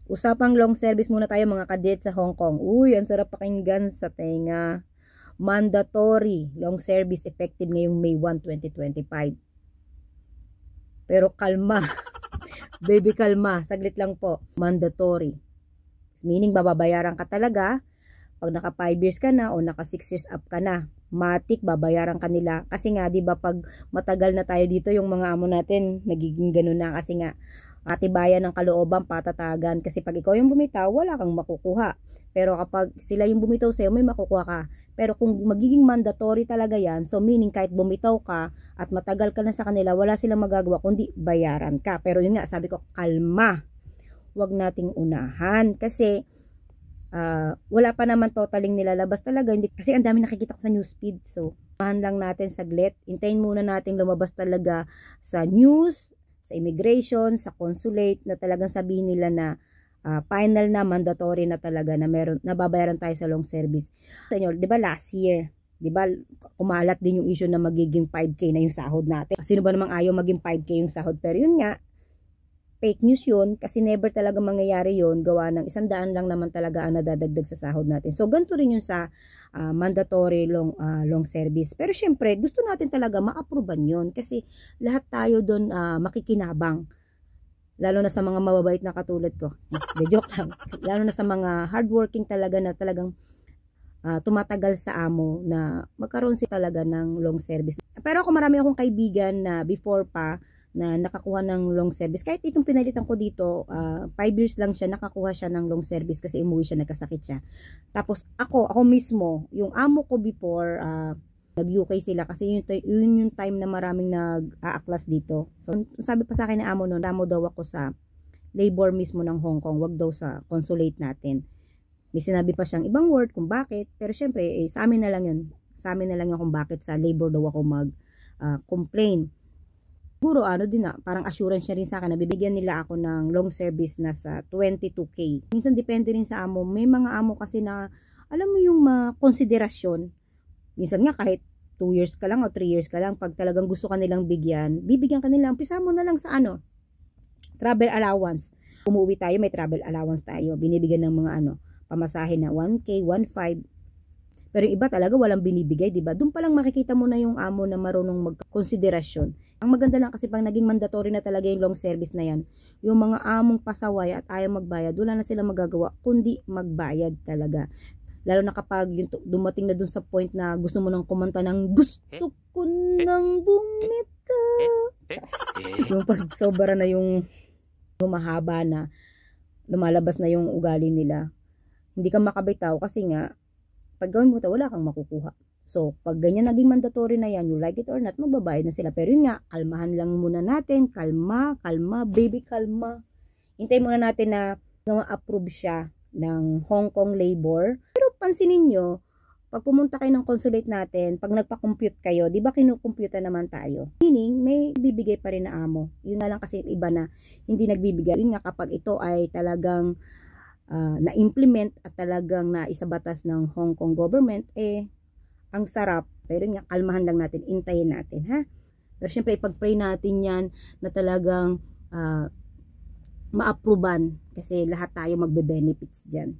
Usapang long service muna tayo mga kadet sa Hong Kong. Uy, ang sarap pakinggan sa tenga. Mandatory long service effective ngayong May 1, 2025. Pero kalma. Baby, kalma. Saglit lang po. Mandatory. Meaning, bababayaran ka talaga. Pag naka 5 years ka na o naka 6 years up ka na, matik babayaran ka nila. Kasi nga, di ba, pag matagal na tayo dito, yung mga amo natin, nagiging ganun na. Kasi nga, atibayan ng kalooban, patatagan. Kasi pag ikaw yung bumitaw, wala kang makukuha. Pero kapag sila yung bumitaw sa'yo, may makukuha ka. Pero kung magiging mandatory talaga yan, so meaning kahit bumitaw ka at matagal ka na sa kanila, wala silang magagawa kundi bayaran ka. Pero yun nga, sabi ko, kalma. Huwag nating unahan. Kasi wala pa naman totaling nilalabas talaga. Hindi, kasi ang dami nakikita ko sa newsfeed. So, unahan lang natin saglit. Hintayin muna natin lumabas talaga sa news, sa immigration, sa consulate, na talagang sabihin nila na final na, mandatory na talaga na meron, nababayaran tayo sa long service. Sa inyo, di ba last year, di ba kumalat din yung issue na magiging 5K na yung sahod natin. Sino ba namang ayaw maging 5K yung sahod? Pero yun nga, fake news yun kasi never talaga mangyayari yun, gawa ng 100 lang naman talaga ang nadadagdag sa sahod natin. So ganito rin yung sa mandatory long service. Pero syempre gusto natin talaga ma-approvean yun kasi lahat tayo doon makikinabang. Lalo na sa mga mababait na katulad ko. De joke lang. Lalo na sa mga hardworking talaga na talagang tumatagal sa amo na magkaroon sila talaga ng long service. Pero ako marami akong kaibigan na before pa na nakakuha ng long service. Kahit itong pinalitan ko dito, 5 years lang siya, nakakuha siya ng long service kasi umuwi siya, nagkasakit siya. Tapos ako mismo, yung amo ko before, nag-UK sila kasi yun yung time na maraming nag-aaklas dito. So, sabi pa sa akin na amo noon, amo daw ako sa labor mismo ng Hong Kong, wag daw sa consulate natin. May sinabi pa siyang ibang word kung bakit, pero syempre, sa amin na lang yun. Sa amin na lang yun kung bakit sa labor daw ako mag-complain. Siguro din parang assurance niya rin sa akin na bibigyan nila ako ng long service na sa 22K. Minsan depende rin sa amo. May mga amo kasi na alam mo yung konsiderasyon. Minsan nga kahit 2 years ka lang o 3 years ka lang, pag talagang gusto ka nilang bigyan, bibigyan ka nila. Umpisa mo na lang sa travel allowance. Umuwi tayo, may travel allowance tayo. Binibigyan ng mga pamasahe na 1K, 1.5. Pero yung iba talaga walang binibigay, di ba? Doon pa lang makikita mo na yung amo na marunong magkonsiderasyon. Ang maganda lang kasi pag naging mandatory na talaga yung long service na yan, yung mga among pasaway at ayaw magbayad, wala na silang magagawa kundi magbayad talaga. Lalo na kapag yung dumating na dun sa point na gusto mo nang kumanta ng gusto ko nang bumitaw. Yung pag sobra na yung mahaba na, lumalabas na yung ugali nila. Hindi ka makabitaw kasi nga, pag gawin mo ito, wala kang makukuha. So, pag ganyan naging mandatory na yan, you like it or not, magbabayad na sila. Pero yun nga, kalmahan lang muna natin. Kalma, baby, kalma. Hintay muna natin na ma-approve siya ng Hong Kong labor. Pero pansinin nyo, pag pumunta kayo ng consulate natin, pag nagpa-compute kayo, di ba kinukompute naman tayo? Meaning, may bibigay pa rin na amo. Yun na lang kasi iba na hindi nagbibigay. Yun nga, kapag ito ay talagang na-implement at talagang naisabatas ng Hong Kong government, ang sarap. Pero nga, kalmahan lang natin, intayin natin, ha? Pero syempre, ipag-pray natin yan na talagang ma-approvean kasi lahat tayo magbe-benefits dyan.